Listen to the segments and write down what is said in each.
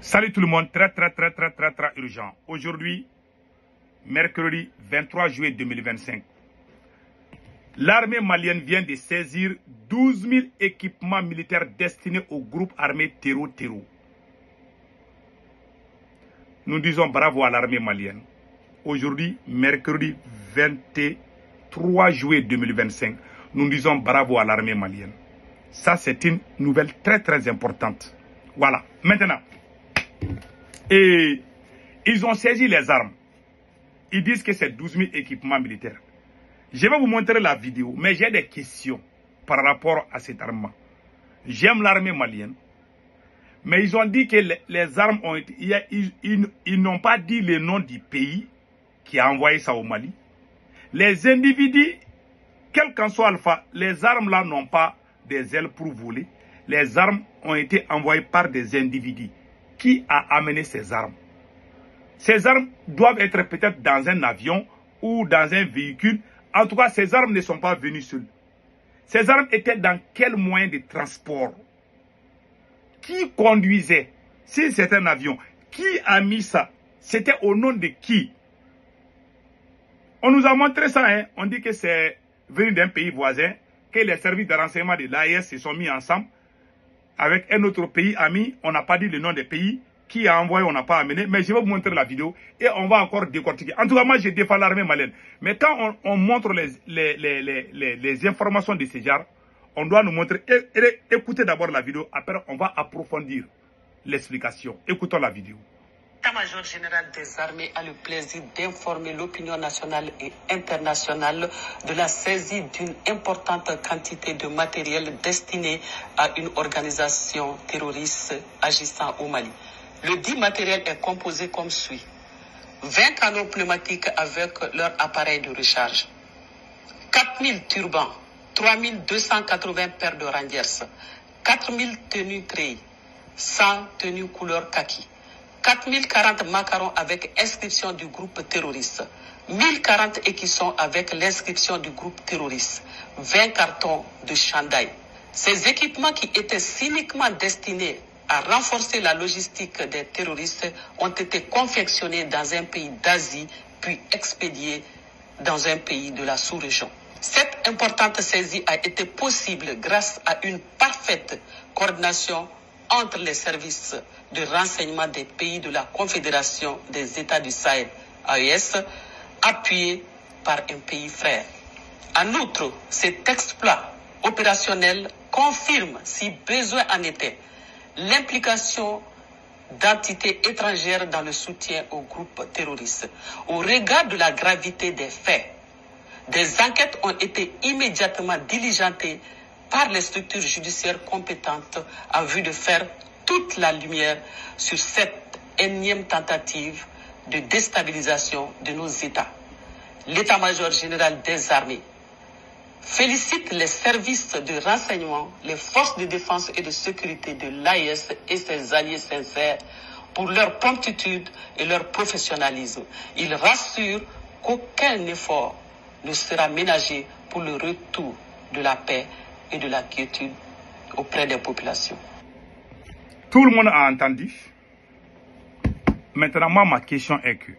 Salut tout le monde, très urgent. Aujourd'hui, mercredi 23 juillet 2025, l'armée malienne vient de saisir 12 000 équipements militaires destinés au groupe armé Terreau. Nous disons bravo à l'armée malienne. Aujourd'hui, mercredi 23 juillet 2025, nous disons bravo à l'armée malienne. Ça, c'est une nouvelle très importante. Voilà. Maintenant, et ils ont saisi les armes. Ils disent que c'est 12 000 équipements militaires. Je vais vous montrer la vidéo, mais j'ai des questions par rapport à cet armement. J'aime l'armée malienne, mais ils ont dit que les armes ont été... Ils n'ont pas dit le nom du pays qui a envoyé ça au Mali. Les individus, quel qu'en soit Alpha, les armes là n'ont pas des ailes pour voler. Les armes ont été envoyées par des individus. Qui a amené ces armes? Ces armes doivent être peut-être dans un avion ou dans un véhicule. En tout cas, ces armes ne sont pas venues seules. Ces armes étaient dans quel moyen de transport? Qui conduisait? Si c'est un avion, qui a mis ça? C'était au nom de qui? On nous a montré ça, hein? On dit que c'est venu d'un pays voisin, que les services de renseignement de l'AES se sont mis ensemble avec un autre pays ami. On n'a pas dit le nom des pays. Qui a envoyé, on n'a pas amené. Mais je vais vous montrer la vidéo et on va encore décortiquer. En tout cas, moi, je défends l'armée malienne. Mais quand on montre les informations de ces genres, on doit nous montrer. Écoutez d'abord la vidéo. Après, on va approfondir l'explication. Écoutons la vidéo. L'état-major général des armées a le plaisir d'informer l'opinion nationale et internationale de la saisie d'une importante quantité de matériel destiné à une organisation terroriste agissant au Mali. Le dit matériel est composé comme suit: 20 canons pneumatiques avec leur appareil de recharge, 4000 turbans, 3280 paires de rangers, 4000 tenues treilles, 100 tenues couleur kaki, 4040 macarons avec inscription du groupe terroriste, 1040 écussons avec l'inscription du groupe terroriste, 20 cartons de chandail. Ces équipements qui étaient cyniquement destinés à renforcer la logistique des terroristes ont été confectionnés dans un pays d'Asie puis expédiés dans un pays de la sous-région. Cette importante saisie a été possible grâce à une parfaite coordination entre les services de renseignement des pays de la Confédération des États du Sahel, AES, appuyés par un pays frère. En outre, cet exploit opérationnel confirme, si besoin en était, l'implication d'entités étrangères dans le soutien au groupe terroriste. Au regard de la gravité des faits, des enquêtes ont été immédiatement diligentées par les structures judiciaires compétentes en vue de faire toute la lumière sur cette énième tentative de déstabilisation de nos États. L'état-major général des armées félicite les services de renseignement, les forces de défense et de sécurité de l'AES et ses alliés sincères pour leur promptitude et leur professionnalisme. Il rassure qu'aucun effort ne sera ménagé pour le retour de la paix et de la quiétude auprès des populations. Tout le monde a entendu. Maintenant, moi, ma question est que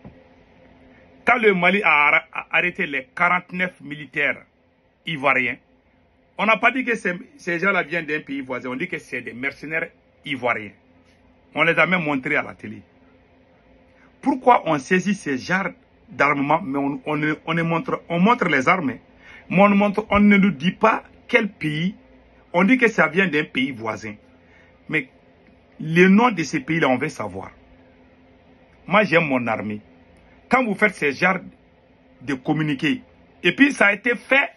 quand le Mali a arrêté les 49 militaires ivoiriens, on n'a pas dit que ces gens-là viennent d'un pays voisin, on dit que c'est des mercenaires ivoiriens. On les a même montrés à la télé. Pourquoi on saisit ces genres d'armement, mais on montre les armes, mais on ne nous dit pas quel pays. On dit que ça vient d'un pays voisin. Mais le nom de ces pays-là, on veut savoir. Moi, j'aime mon armée. Quand vous faites ces genres de communiqués, et puis ça a été fait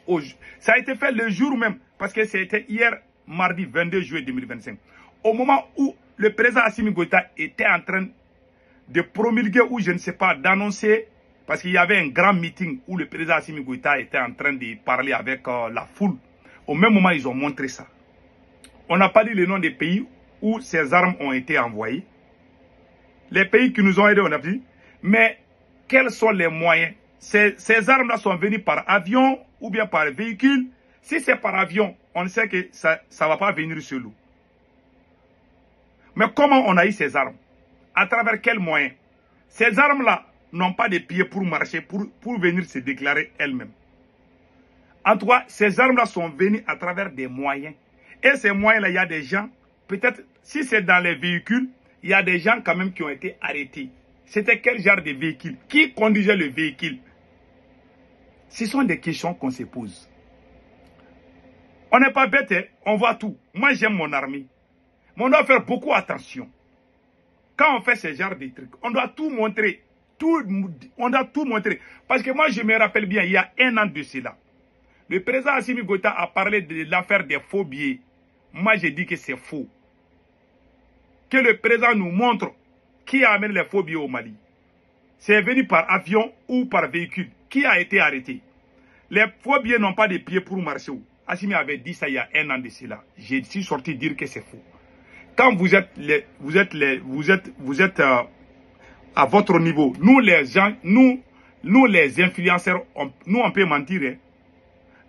le jour même, parce que c'était hier, mardi 22 juillet 2025. Au moment où le président Assimi Goïta était en train de promulguer, ou je ne sais pas, d'annoncer, parce qu'il y avait un grand meeting où le président Assimi Goïta était en train de parler avec la foule. Au même moment, ils ont montré ça. On n'a pas dit le nom des pays où ces armes ont été envoyées. Les pays qui nous ont aidés, on a dit. Mais quels sont les moyens? Ces armes-là sont venues par avion ou bien par véhicule. Si c'est par avion, on sait que ça ne va pas venir sur l'eau. Mais comment on a eu ces armes? À travers quels moyens? Ces armes-là n'ont pas de pieds pour marcher, pour venir se déclarer elles-mêmes. En tout cas, ces armes-là sont venues à travers des moyens. Et ces moyens-là, il y a des gens, peut-être, si c'est dans les véhicules, il y a des gens quand même qui ont été arrêtés. C'était quel genre de véhicule? Qui conduisait le véhicule? Ce sont des questions qu'on se pose. On n'est pas bête, hein? On voit tout. Moi, j'aime mon armée. Mais on doit faire beaucoup attention. Quand on fait ce genre de trucs, on doit tout montrer. On doit tout montrer. Parce que moi, je me rappelle bien, il y a un an de cela, le président Assimi Goïta a parlé de l'affaire des faux billets. Moi, j'ai dit que c'est faux. Que le président nous montre qui amène les faux billets au Mali. C'est venu par avion ou par véhicule. Qui a été arrêté? Les faux billets n'ont pas de pieds pour marcher. Assimi avait dit ça il y a un an de cela. J'ai suis sorti dire que c'est faux. Quand vous êtes à votre niveau, nous les gens, nous les influenceurs, on peut mentir. Hein?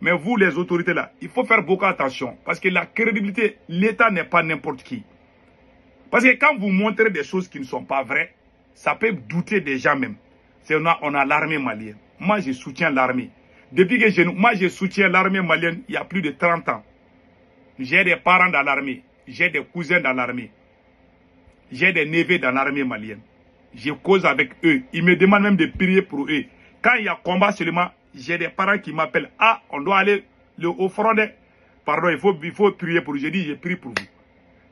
Mais vous les autorités là, il faut faire beaucoup attention. Parce que la crédibilité, l'État n'est pas n'importe qui. Parce que quand vous montrez des choses qui ne sont pas vraies, ça peut douter des gens même. On a l'armée malienne. Moi, je soutiens l'armée. Depuis que je soutiens l'armée malienne il y a plus de 30 ans. J'ai des parents dans l'armée. J'ai des cousins dans l'armée. J'ai des neveux dans l'armée malienne. Je cause avec eux. Ils me demandent même de prier pour eux. Quand il y a combat seulement, j'ai des parents qui m'appellent. Ah, on doit aller au front. Pardon, il faut prier pour vous. Je dis, je prie pour vous.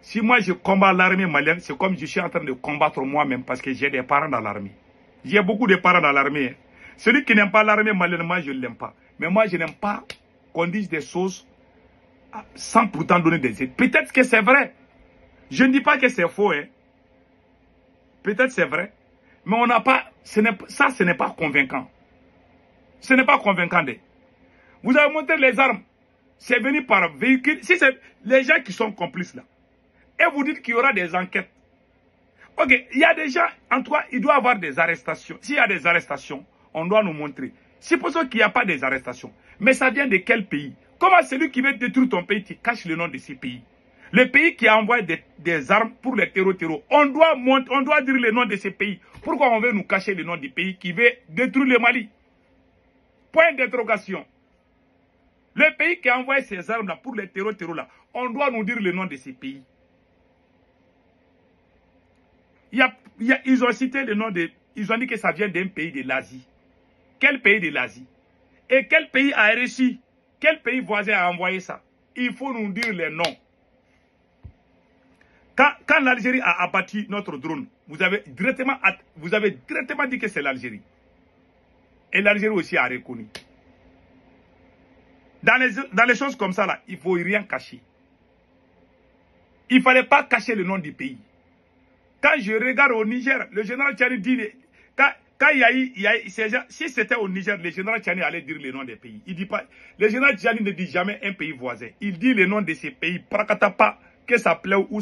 Si moi je combats l'armée malienne, c'est comme je suis en train de combattre moi-même parce que j'ai des parents dans l'armée. J'ai beaucoup de parents dans l'armée. Celui qui n'aime pas l'armée malienne, moi je ne l'aime pas. Mais moi je n'aime pas qu'on dise des choses sans pourtant donner des aides. Peut-être que c'est vrai. Je ne dis pas que c'est faux. Hein. Peut-être c'est vrai. Mais on n'a pas... ce n'est pas convaincant. Ce n'est pas convaincant. Vous avez montré les armes. C'est venu par véhicule. Si c'est les gens qui sont complices là. Et vous dites qu'il y aura des enquêtes. Ok, il y a des gens, en tout cas, il doit y avoir des arrestations. S'il y a des arrestations, on doit nous montrer. Supposons qu'il n'y a pas des arrestations. Mais ça vient de quel pays? Comment celui qui veut détruire ton pays, tu caches le nom de ces pays? Le pays qui a envoyé des armes pour les terreaux, on doit dire le nom de ces pays. Pourquoi on veut nous cacher le nom du pays qui veut détruire le Mali? Point d'interrogation. Le pays qui a envoyé ces armes-là pour les terreaux là, on doit nous dire le nom de ces pays. Ils ont cité le nom de... Ils ont dit que ça vient d'un pays de l'Asie. Quel pays de l'Asie? Et quel pays a reçu? Quel pays voisin a envoyé ça? Il faut nous dire les noms. Quand l'Algérie a abattu notre drone, vous avez directement dit que c'est l'Algérie. Et l'Algérie aussi a reconnu. Dans les choses comme ça, là, il ne faut rien cacher. Il ne fallait pas cacher le nom du pays. Quand je regarde au Niger, le général Tchani dit... Quand il y a eu ces gens, si c'était au Niger, le général Tchani allait dire le nom des pays. Il dit pas, le général Tchani ne dit jamais un pays voisin. Il dit le nom de ces pays. Prakatapa, que ça plaît ou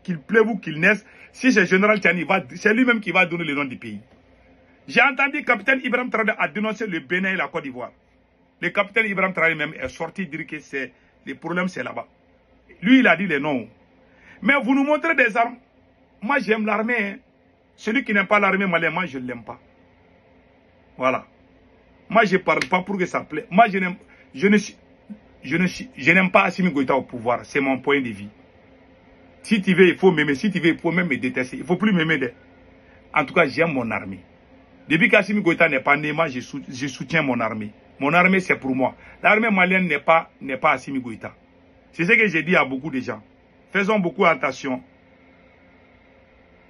qu'il pleuve ou qu'il naisse. Si c'est le général Tchani, c'est lui-même qui va donner le nom du pays. J'ai entendu le capitaine Ibrahim Traoré a dénoncé le Bénin et la Côte d'Ivoire. Le capitaine Ibrahim Traoré même est sorti dire que le problème c'est là-bas. Lui, il a dit les noms. Mais vous nous montrez des armes. Moi, j'aime l'armée. Hein. Celui qui n'aime pas l'armée malienne, moi, je ne l'aime pas. Voilà. Moi, je ne parle pas pour que ça plaît. Moi, je n'aime pas Assimi Goïta au pouvoir. C'est mon point de vue. Si tu veux, il faut m'aimer. Si tu veux, il faut même me détester. Il ne faut plus m'aimer. En tout cas, j'aime mon armée. Depuis qu'Assimi Goïta n'est pas né, moi, je soutiens mon armée. Mon armée, c'est pour moi. L'armée malienne n'est pas Assimi Goïta. C'est ce que j'ai dit à beaucoup de gens. Faisons beaucoup attention.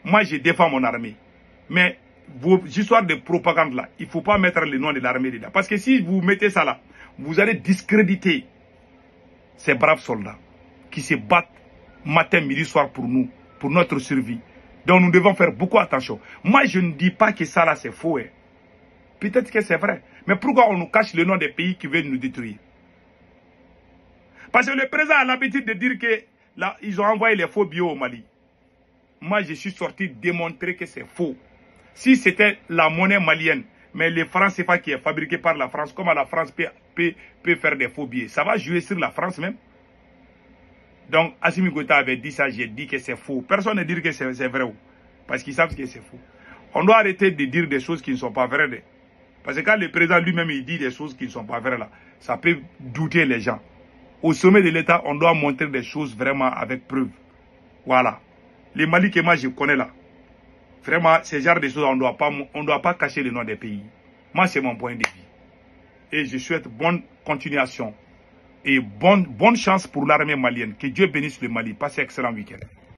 Moi, je défends mon armée. Mais vos histoires de propagande là, il ne faut pas mettre le nom de l'armée dedans. Parce que si vous mettez ça là, vous allez discréditer ces braves soldats qui se battent matin, midi, soir pour nous, pour notre survie. Donc nous devons faire beaucoup attention. Moi, je ne dis pas que ça là c'est faux. Hein. Peut-être que c'est vrai. Mais pourquoi on nous cache le nom des pays qui veulent nous détruire? Parce que le président a l'habitude de dire que là, ils ont envoyé les faux billets au Mali. Moi, je suis sorti démontrer que c'est faux. Si c'était la monnaie malienne, mais le franc CFA qui est fabriqué par la France, comment la France peut faire des faux billets? Ça va jouer sur la France même. Donc, Assimi Goïta avait dit ça, j'ai dit que c'est faux. Personne ne dit que c'est vrai. Parce qu'ils savent que c'est faux. On doit arrêter de dire des choses qui ne sont pas vraies. Parce que quand le président lui-même il dit des choses qui ne sont pas vraies là, ça peut douter les gens. Au sommet de l'État, on doit montrer des choses vraiment avec preuve. Voilà. Les Mali que moi je connais là, vraiment, ce genre de choses, on ne doit pas cacher le nom des pays. Moi, c'est mon point de vue. Et je souhaite bonne continuation et bonne chance pour l'armée malienne. Que Dieu bénisse le Mali. Passez un excellent week-end.